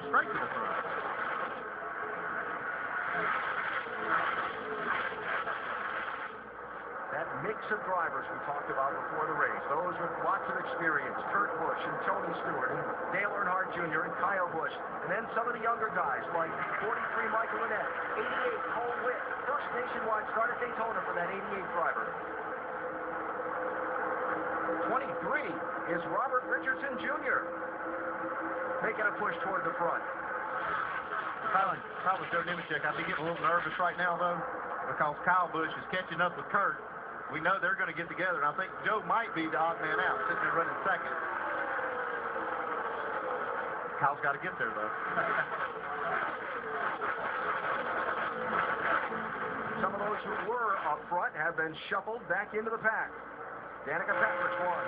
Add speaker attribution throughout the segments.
Speaker 1: straight to the front.
Speaker 2: That mix of drivers we talked about before the race, those with lots of experience, Kurt Busch and Tony Stewart and Dale Earnhardt Jr. and Kyle Busch, and then some of the younger guys like 43 Michael Annett, 88 Cole Witt, first nationwide start at Daytona for that 88 driver. 23 is Robert Richardson Jr. making a push toward the front.
Speaker 1: If I was Joe Nemechek, I'd be getting a little nervous right now, though, because Kyle Busch is catching up with Kurt. We know they're going to get together, and I think Joe might be the odd man out, sitting there running second. Kyle's got to get there, though.
Speaker 2: Some of those who were up front have been shuffled back into the pack. Danica Patrick's won.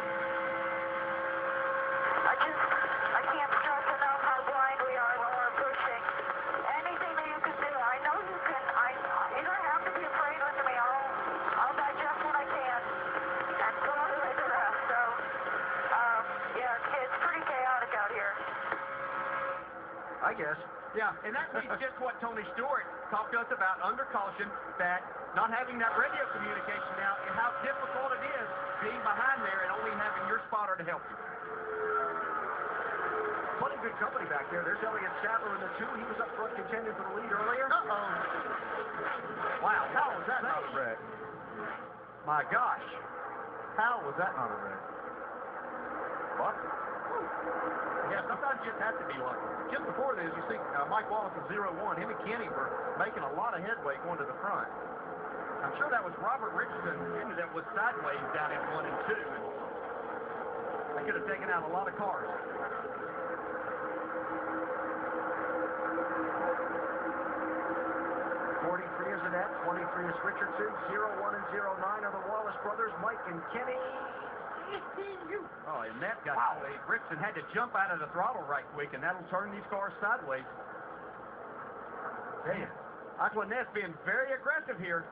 Speaker 3: I can't stress enough how blind we are when we're pushing. Anything that you can do, I know you can. You don't have to be afraid with me. I'll digest what I can and go with the rest. So, yeah, it's pretty chaotic out here.
Speaker 2: I guess.
Speaker 4: Yeah, and that means just what Tony Stewart talked to us about under caution, that not having that radio communication now and how difficult it is being behind there and only having your spotter to help you.
Speaker 2: Plenty good company back there. There's Elliott Sadler in the 2. He was up front contending for the lead earlier.
Speaker 1: Wow, how was that not a wreck?
Speaker 2: My gosh.
Speaker 1: How was that not a wreck?
Speaker 2: What?
Speaker 1: Yeah, sometimes you just have to be lucky. Just before this, you see Mike Wallace of 0-1. Him and Kenny were making a lot of headway going to the front.
Speaker 4: I'm sure that was Robert Richardson that was sideways down in 1 and 2. They could have taken out a lot of cars.
Speaker 2: 43 is Annett, 23 is Richardson, 0-1 and 0-9 are the Wallace brothers, Mike and Kenny.
Speaker 4: Oh, and that got Richardson had to jump out of the throttle right quick, and that'll turn these cars sideways.
Speaker 2: Damn.
Speaker 4: Aquanet's being very aggressive here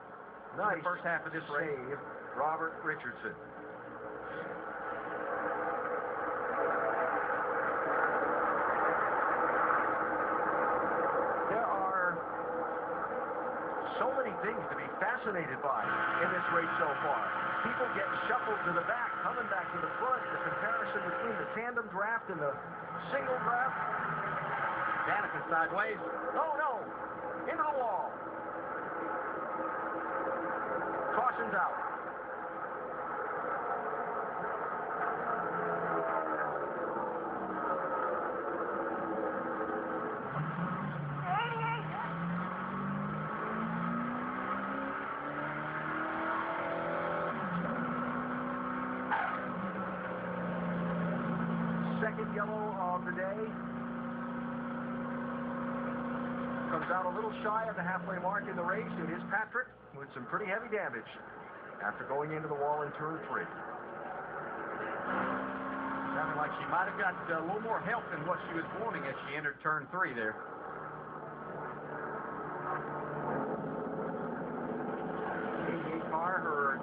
Speaker 4: in the first half of this race.
Speaker 2: Save, Robert Richardson. There are so many things to be fascinated by in this race so far. People getting shuffled to the back, coming back to the front, the comparison between the tandem draft and the single draft.
Speaker 4: Danica sideways.
Speaker 2: Oh, no. Into the wall. Caution's out. Second yellow of the day. Comes out a little shy of the halfway mark in the race. It is Patrick with some pretty heavy damage after going into the wall in turn 3.
Speaker 4: Sounded like she might have got a little more help than what she was wanting as she entered turn 3 there.
Speaker 2: The 88 car, her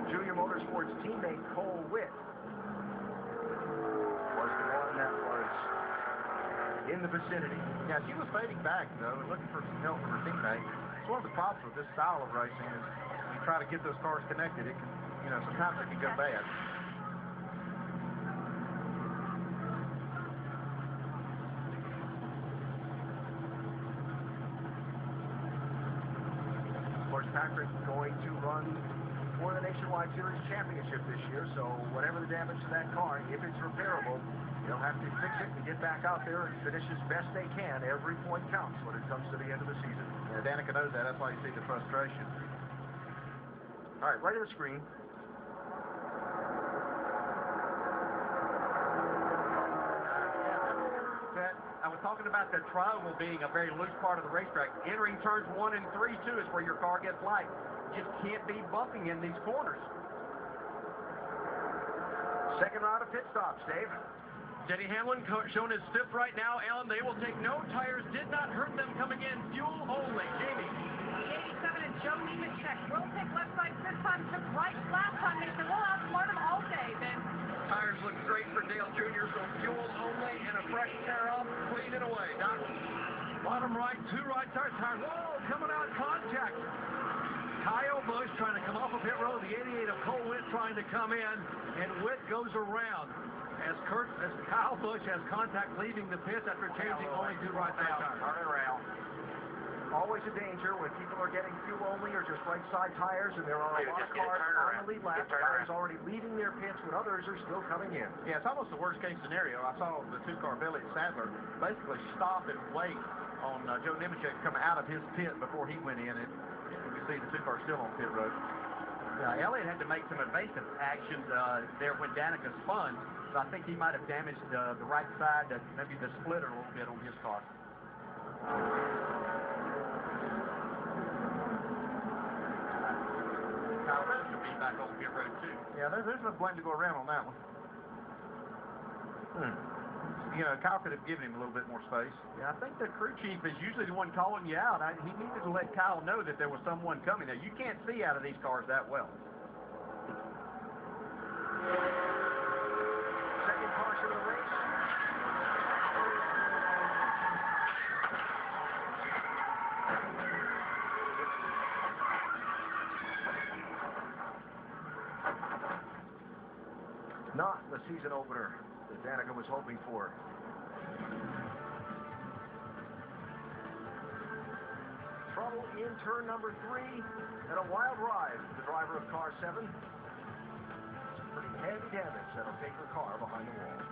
Speaker 2: Junior Motorsports teammate Cole Witt was the one that was in the vicinity.
Speaker 1: Yeah, she was fading back, though, and looking for some help from her teammate. It's one of the problems with this style of racing is you try to get those cars connected. It can, sometimes it can go bad.
Speaker 2: Of course, Patrick's going to run for the Nationwide Series Championship this year, so whatever the damage to that car, if it's repairable, they'll have to fix it and get back out there and finish as best they can. Every point counts when it comes to the end of the season.
Speaker 1: Yeah, Danica knows that. That's why you see the frustration.
Speaker 2: All right, right to the screen.
Speaker 4: I was talking about the triangle being a very loose part of the racetrack. Entering turns 1 and 3, too, is where your car gets light. Just can't be bumping in these corners.
Speaker 2: Second round of pit stops, Dave.
Speaker 5: Denny Hamlin shown as fifth right now. Alan, they will take no tires. Did not hurt them coming in. Fuel only. Jamie.
Speaker 6: The 87 and Joe Nemechek will take left side this time. Took right last time. They said, we'll outsmart him all day, then.
Speaker 5: Tires look great for Dale Jr., so fuel only and a fresh tear off. Please cleaning away. Doc. Bottom right, 2 right tires. Whoa, coming out contact. Kyle Busch trying to come off of pit road. The 88 of Cole Witt trying to come in, and Witt goes around as Kyle Busch has contact leaving the pits after changing only 2 right tires.
Speaker 2: Turn around. Always a danger when people are getting fuel only or just right side tires, and there are a lot of cars on the lead lap. Guys already leaving their pits when others are still coming in.
Speaker 1: Yeah, it's almost the worst case scenario. I saw the 2-car Billy Sadler basically stop and wait on Joe Nemechek coming out of his pit before he went in, and you can see the 2 cars still on pit road.
Speaker 4: Yeah, Elliott had to make some evasive actions there when DANICA spun, so I think he might have damaged the right side, maybe the splitter a little bit on his car. Kyle Busch will be back on pit road too.
Speaker 1: Yeah, there's no blame to go around on that one. You know, Kyle could have given him a little bit more space.
Speaker 4: Yeah, I think the crew chief is usually the one calling you out. He needed to let Kyle know that there was someone coming there. You can't see out of these cars that well.
Speaker 2: Second caution of the race. Not the season opener that Danica was hoping for. Trouble in turn number 3, and a wild ride for the driver of car 7. Some pretty heavy damage that'll take the car behind the wall.